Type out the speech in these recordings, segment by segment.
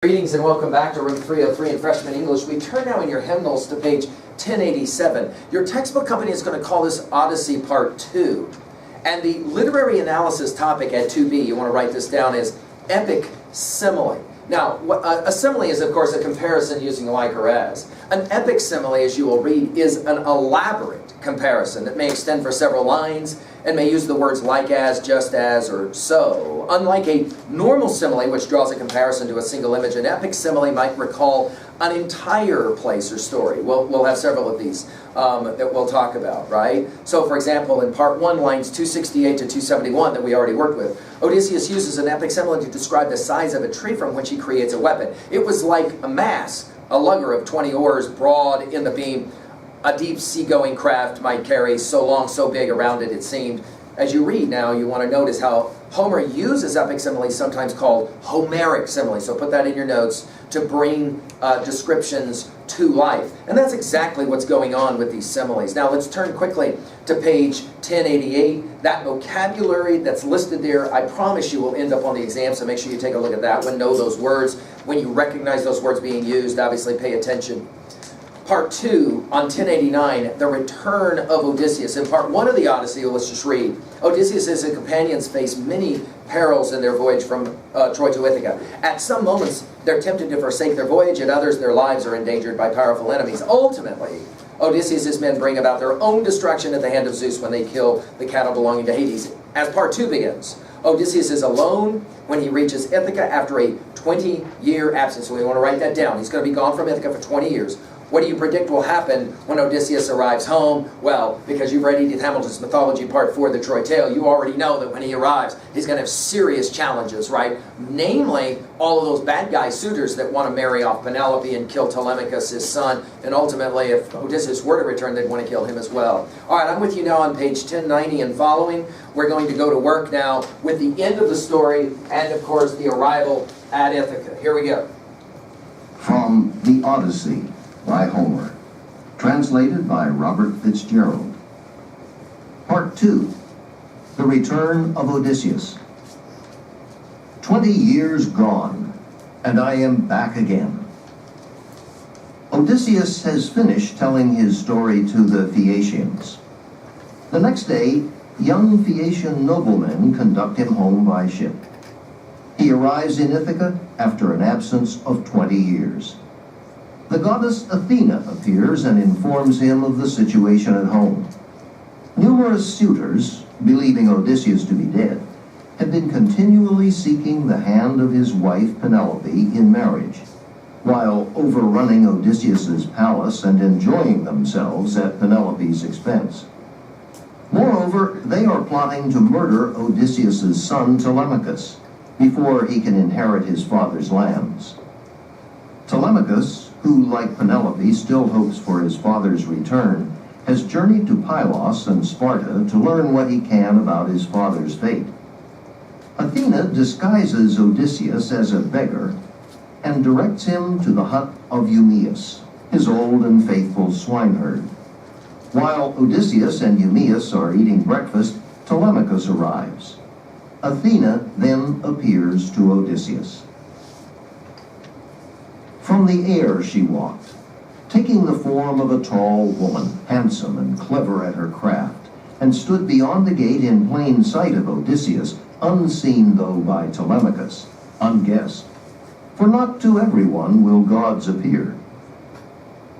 Greetings and welcome back to room 303 in Freshman English. We turn now in your hymnals to page 1087. Your textbook company is going to call this Odyssey Part 2. And the literary analysis topic at 2B, you want to write this down, is epic simile. Now, a simile is, of course, a comparison using like or as. An epic simile, as you will read, is an elaborate comparison that may extend for several lines and may use the words like as, just as, or so. Unlike a normal simile, which draws a comparison to a single image, an epic simile might recall an entire place or story. We'll have several of these that we'll talk about, right? So, for example, in Part 1, lines 268 to 271 that we already worked with, Odysseus uses an epic simile to describe the size of a tree from which he creates a weapon. It was like a mast, a lugger of 20 oars, broad in the beam, a deep sea-going craft might carry, so long, so big around it, it seemed. As you read now, you want to notice how Homer uses epic similes, sometimes called Homeric similes. So put that in your notes to bring descriptions to life. And that's exactly what's going on with these similes. Now let's turn quickly to page 1088. That vocabulary that's listed there, I promise you will end up on the exam, so make sure you take a look at that one, know those words. When you recognize those words being used, obviously pay attention. Part 2, on 1089, the return of Odysseus. In Part 1 of the Odyssey, let's just read. Odysseus and his companions face many perils in their voyage from Troy to Ithaca. At some moments, they're tempted to forsake their voyage. At others, their lives are endangered by powerful enemies. Ultimately, Odysseus and his men bring about their own destruction at the hand of Zeus when they kill the cattle belonging to Hades. As Part 2 begins, Odysseus is alone when he reaches Ithaca after a 20-year absence. So we want to write that down. He's going to be gone from Ithaca for 20 years. What do you predict will happen when Odysseus arrives home? Well, because you've read Edith Hamilton's Mythology Part 4 of the Troy Tale, you already know that when he arrives, he's going to have serious challenges, right? Namely, all of those bad guy suitors that want to marry off Penelope and kill Telemachus, his son, and ultimately, if Odysseus were to return, they'd want to kill him as well. All right, I'm with you now on page 1090 and following. We're going to go to work now with the end of the story and, of course, the arrival at Ithaca. Here we go. From the Odyssey by Homer, translated by Robert Fitzgerald. Part 2, The Return of Odysseus. 20 years gone, and I am back again. Odysseus has finished telling his story to the Phaeacians. The next day, young Phaeacian noblemen conduct him home by ship. He arrives in Ithaca after an absence of 20 years. The goddess Athena appears and informs him of the situation at home. Numerous suitors, believing Odysseus to be dead, had been continually seeking the hand of his wife Penelope in marriage, while overrunning Odysseus's palace and enjoying themselves at Penelope's expense. Moreover, they are plotting to murder Odysseus's son Telemachus before he can inherit his father's lands. Telemachus, who, like Penelope, still hopes for his father's return, has journeyed to Pylos and Sparta to learn what he can about his father's fate. Athena disguises Odysseus as a beggar and directs him to the hut of Eumaeus, his old and faithful swineherd. While Odysseus and Eumaeus are eating breakfast, Telemachus arrives. Athena then appears to Odysseus. From the air she walked, taking the form of a tall woman, handsome and clever at her craft, and stood beyond the gate in plain sight of Odysseus, unseen though by Telemachus, unguessed. For not to everyone will gods appear.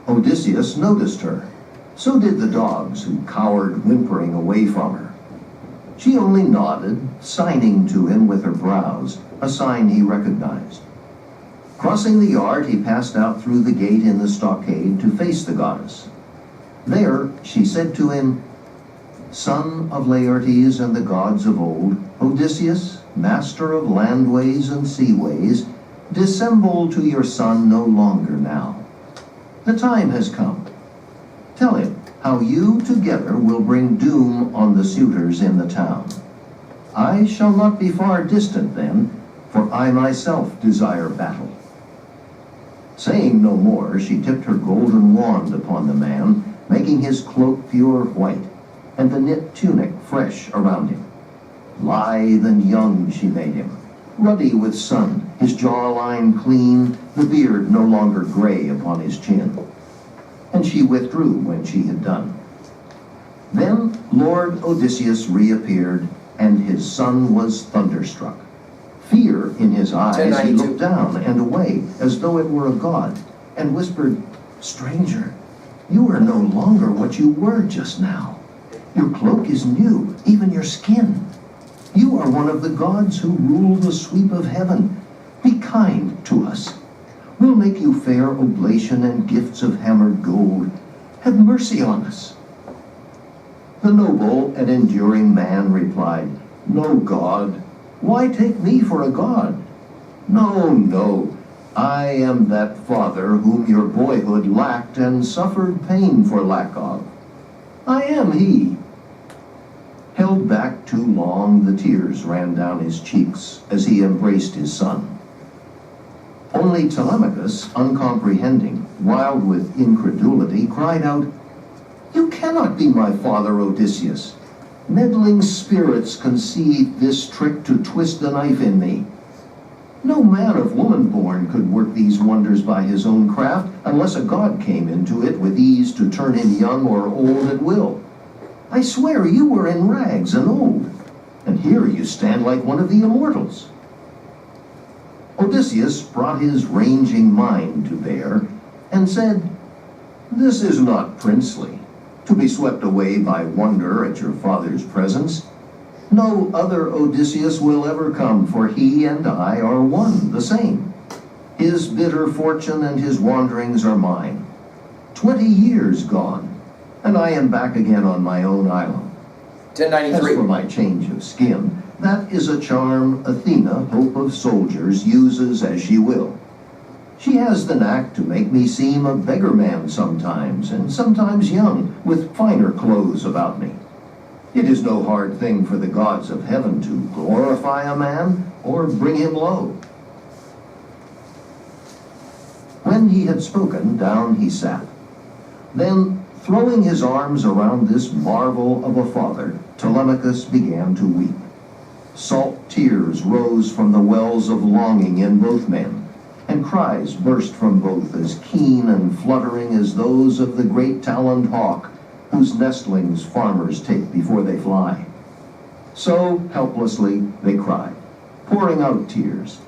Odysseus noticed her. So did the dogs, who cowered whimpering away from her. She only nodded, signing to him with her brows, a sign he recognized. Crossing the yard, he passed out through the gate in the stockade to face the goddess. There, she said to him, "Son of Laertes and the gods of old, Odysseus, master of landways and seaways, dissemble to your son no longer now. The time has come. Tell him how you together will bring doom on the suitors in the town. I shall not be far distant then, for I myself desire battle." Saying no more, she tipped her golden wand upon the man, making his cloak pure white, and the knit tunic fresh around him. Lithe and young she made him, ruddy with sun, his jawline clean, the beard no longer gray upon his chin. And she withdrew when she had done. Then Lord Odysseus reappeared, and his son was thunderstruck. Fear in his eyes, he looked down and away, as though it were a god, and whispered, "Stranger, you are no longer what you were just now. Your cloak is new, even your skin. You are one of the gods who rule the sweep of heaven. Be kind to us. We'll make you fair oblation and gifts of hammered gold. Have mercy on us." The noble and enduring man replied, "No god. Why take me for a god? No, no. I am that father whom your boyhood lacked and suffered pain for lack of. I am he." Held back too long, the tears ran down his cheeks as he embraced his son. Only Telemachus, uncomprehending, wild with incredulity, cried out, "You cannot be my father, Odysseus. Meddling spirits conceived this trick to twist the knife in me. No man of woman born could work these wonders by his own craft unless a god came into it with ease to turn him young or old at will. I swear you were in rags and old, and here you stand like one of the immortals." Odysseus brought his ranging mind to bear and said, "This is not princely, to be swept away by wonder at your father's presence. No other Odysseus will ever come, for he and I are one, the same. His bitter fortune and his wanderings are mine. 20 years gone, and I am back again on my own island. 1093. As for my change of skin, that is a charm Athena, hope of soldiers, uses as she will. She has the knack to make me seem a beggar man sometimes, and sometimes young, with finer clothes about me. It is no hard thing for the gods of heaven to glorify a man or bring him low." When he had spoken, down he sat. Then, throwing his arms around this marvel of a father, Telemachus began to weep. Salt tears rose from the wells of longing in both men, and cries burst from both as keen and fluttering as those of the great-taloned hawk, whose nestlings farmers take before they fly. So helplessly they cried, pouring out tears,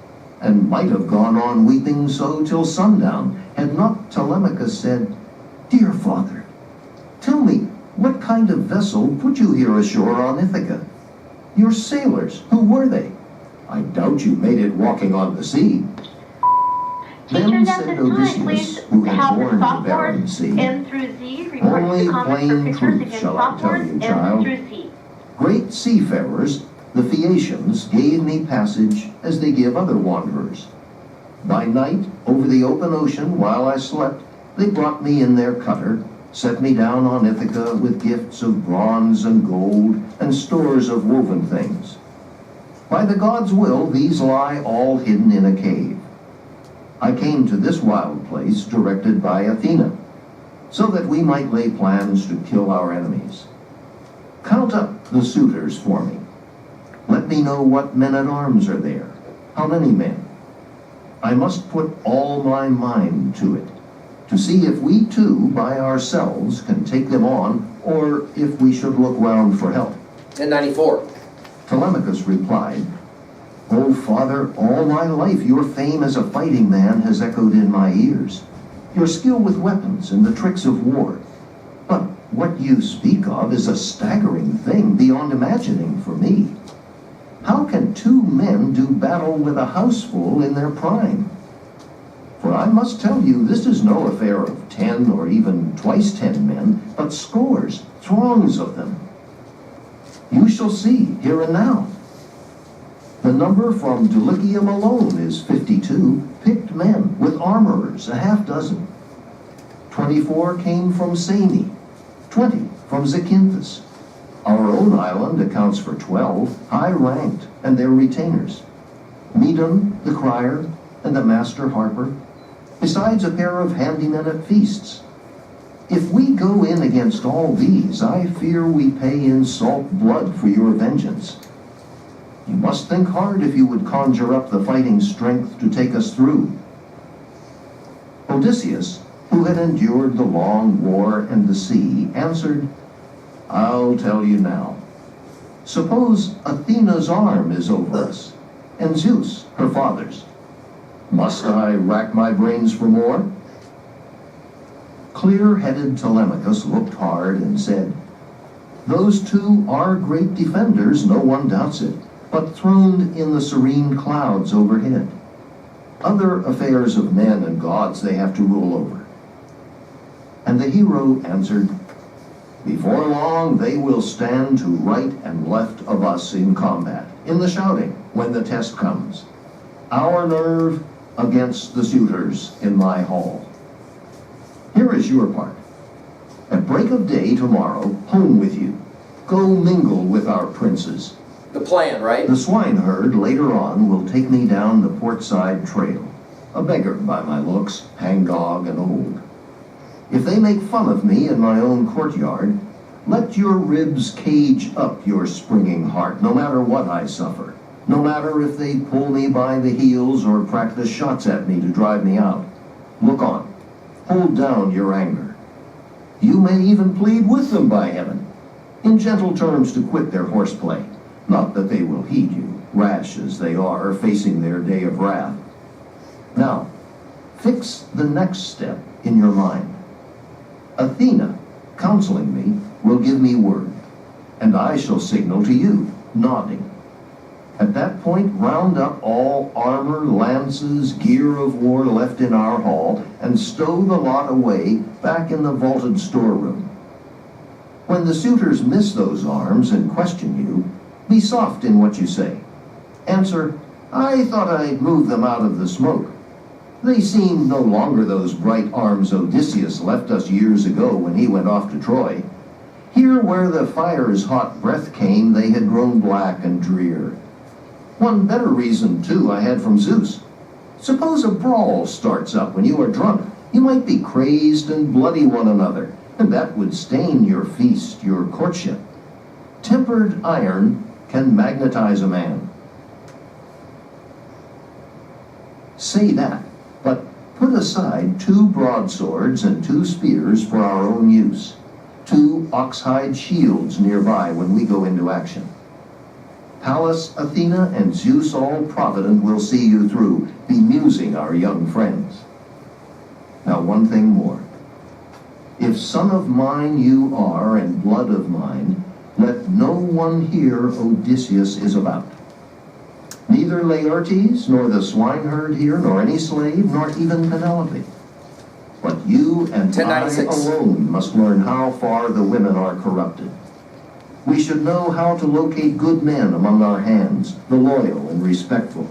and might have gone on weeping so till sundown, had not Telemachus said, "Dear father, tell me, what kind of vessel put you here ashore on Ithaca? Your sailors, who were they? I doubt you made it walking on the sea." Then said Odysseus, who had borne the barren sea, "Only plain truth shall I tell you, child. Great seafarers, the Phaeacians, gave me passage as they give other wanderers. By night, over the open ocean, while I slept, they brought me in their cutter, set me down on Ithaca with gifts of bronze and gold and stores of woven things. By the gods' will, these lie all hidden in a cave. I came to this wild place directed by Athena, so that we might lay plans to kill our enemies. Count up the suitors for me. Let me know what men-at-arms are there, how many men. I must put all my mind to it, to see if we too, by ourselves, can take them on, or if we should look round for help." 1094. Telemachus replied, "O father, all my life your fame as a fighting man has echoed in my ears, your skill with weapons and the tricks of war. But what you speak of is a staggering thing beyond imagining for me. How can 2 men do battle with a houseful in their prime? For I must tell you, this is no affair of 10 or even twice 10 men, but scores, throngs of them. You shall see here and now. The number from Dulichium alone is 52, picked men with armorers, a half dozen. 24 came from Sami, 20 from Zacynthus. Our own island accounts for 12, high-ranked, and their retainers. Medon, the crier, and the master harper, besides a pair of handymen at feasts. If we go in against all these, I fear we pay in salt blood for your vengeance. You must think hard if you would conjure up the fighting strength to take us through. Odysseus, who had endured the long war and the sea, answered, I'll tell you now. Suppose Athena's arm is over us, and Zeus, her father's. Must I rack my brains for more? Clear-headed Telemachus looked hard and said, Those two are great defenders, no one doubts it, but throned in the serene clouds overhead. Other affairs of men and gods they have to rule over. And the hero answered, Before long they will stand to right and left of us in combat, in the shouting, when the test comes. Our nerve against the suitors in my hall. Here is your part. At break of day tomorrow, home with you. Go mingle with our princes. The plan, right? The swineherd later on will take me down the portside trail. A beggar by my looks, hangdog and old. If they make fun of me in my own courtyard, let your ribs cage up your springing heart, no matter what I suffer. No matter if they pull me by the heels or practice shots at me to drive me out. Look on. Hold down your anger. You may even plead with them, by heaven, in gentle terms to quit their horseplay. Not that they will heed you, rash as they are, facing their day of wrath. Now, fix the next step in your mind. Athena, counseling me, will give me word, and I shall signal to you, nodding. At that point, round up all armor, lances, gear of war left in our hall, and stow the lot away back in the vaulted storeroom. When the suitors miss those arms and question you, be soft in what you say. Answer, I thought I'd move them out of the smoke. They seem no longer those bright arms Odysseus left us years ago when he went off to Troy. Here where the fire's hot breath came, they had grown black and drear. One better reason, too, I had from Zeus. Suppose a brawl starts up when you are drunk. You might be crazed and bloody one another, and that would stain your feast, your courtship. Tempered iron can magnetize a man. Say that, but put aside 2 broadswords and 2 spears for our own use. 2 oxhide shields nearby when we go into action. Pallas Athena and Zeus all-provident will see you through, bemusing our young friends. Now one thing more. If son of mine you are and blood of mine, let no one hear Odysseus is about. Neither Laertes, nor the swineherd here, nor any slave, nor even Penelope. But you and I alone must learn how far the women are corrupted. We should know how to locate good men among our hands, the loyal and respectful,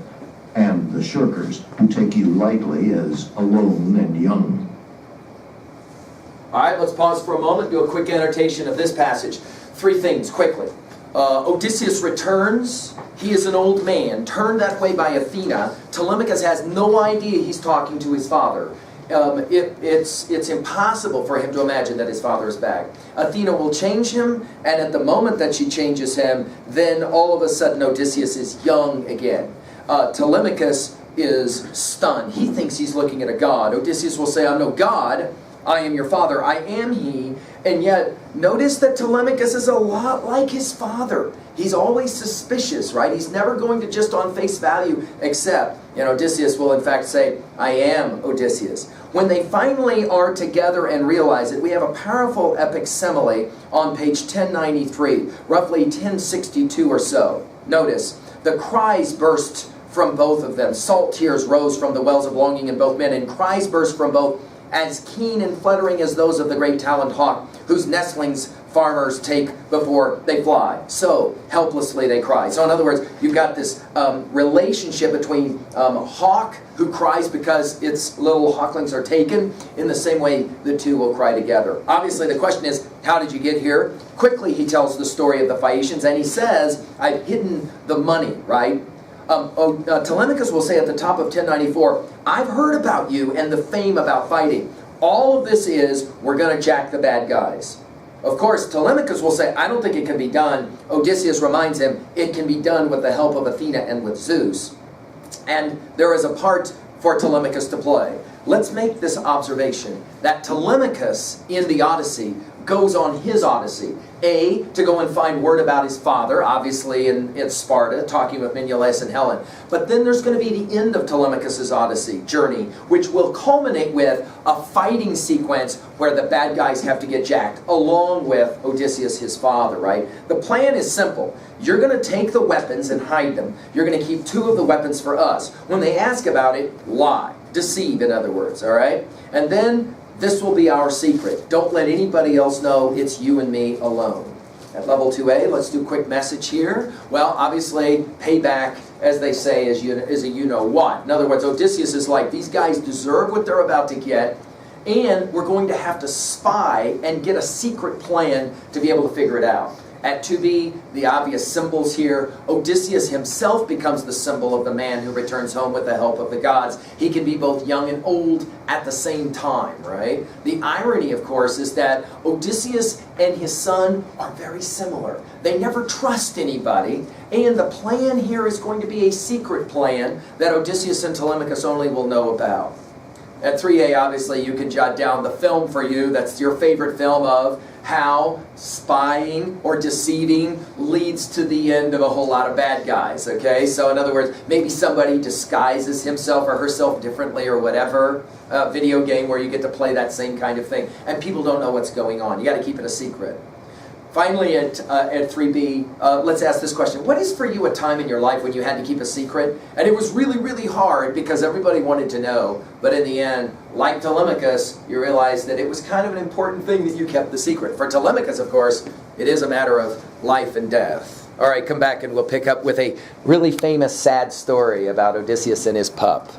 and the shirkers who take you lightly as alone and young. All right, let's pause for a moment, do a quick annotation of this passage. 3 things, quickly. Odysseus returns. He is an old man, turned that way by Athena. Telemachus has no idea he's talking to his father. It's impossible for him to imagine that his father is back. Athena will change him, and at the moment that she changes him, then all of a sudden Odysseus is young again. Telemachus is stunned. He thinks he's looking at a god. Odysseus will say, I'm no god. I am your father. I am he. And yet, notice that Telemachus is a lot like his father. He's always suspicious, right? He's never going to just on face value accept. And Odysseus will in fact say, I am Odysseus. When they finally are together and realize it, we have a powerful epic simile on page 1093, roughly 1062 or so. Notice, the cries burst from both of them. Salt tears rose from the wells of longing in both men, and cries burst from both, as keen and fluttering as those of the great taloned hawk, whose nestlings farmers take before they fly. So helplessly they cry. So in other words, you've got this relationship between hawk, who cries because its little hawklings are taken, in the same way the two will cry together. Obviously the question is, how did you get here? Quickly he tells the story of the Phaeacians, and he says, I've hidden the money, right? Telemachus will say at the top of 1094, I've heard about you and the fame about fighting. All of this is, we're going to jack the bad guys. Of course, Telemachus will say, I don't think it can be done. Odysseus reminds him, it can be done with the help of Athena and with Zeus. And there is a part for Telemachus to play. Let's make this observation, that Telemachus in the Odyssey goes on his Odyssey. A, to go and find word about his father, obviously in Sparta, talking with Menelaus and Helen. But then there's going to be the end of Telemachus' Odyssey journey, which will culminate with a fighting sequence where the bad guys have to get jacked, along with Odysseus, his father, right? The plan is simple. You're going to take the weapons and hide them. You're going to keep 2 of the weapons for us. When they ask about it, lie. Deceive, in other words, all right? And then this will be our secret. Don't let anybody else know, it's you and me alone. At level 2A, let's do a quick message here. Well, obviously, payback, as they say, is a you-know-what. In other words, Odysseus is like, these guys deserve what they're about to get, and we're going to have to spy and get a secret plan to be able to figure it out. At 2B, the obvious symbols here, Odysseus himself becomes the symbol of the man who returns home with the help of the gods. He can be both young and old at the same time, right? The irony, of course, is that Odysseus and his son are very similar. They never trust anybody, and the plan here is going to be a secret plan that Odysseus and Telemachus only will know about. At 3A, obviously, you can jot down the film for you. That's your favorite film of how spying or deceiving leads to the end of a whole lot of bad guys, okay? So in other words, maybe somebody disguises himself or herself differently or whatever. Video game where you get to play that same kind of thing. And people don't know what's going on. You got to keep it a secret. Finally, at 3B, let's ask this question. What is for you a time in your life when you had to keep a secret? And it was really, really hard because everybody wanted to know. But in the end, like Telemachus, you realized that it was kind of an important thing that you kept the secret. For Telemachus, of course, it is a matter of life and death. All right, come back and we'll pick up with a really famous, sad story about Odysseus and his pup.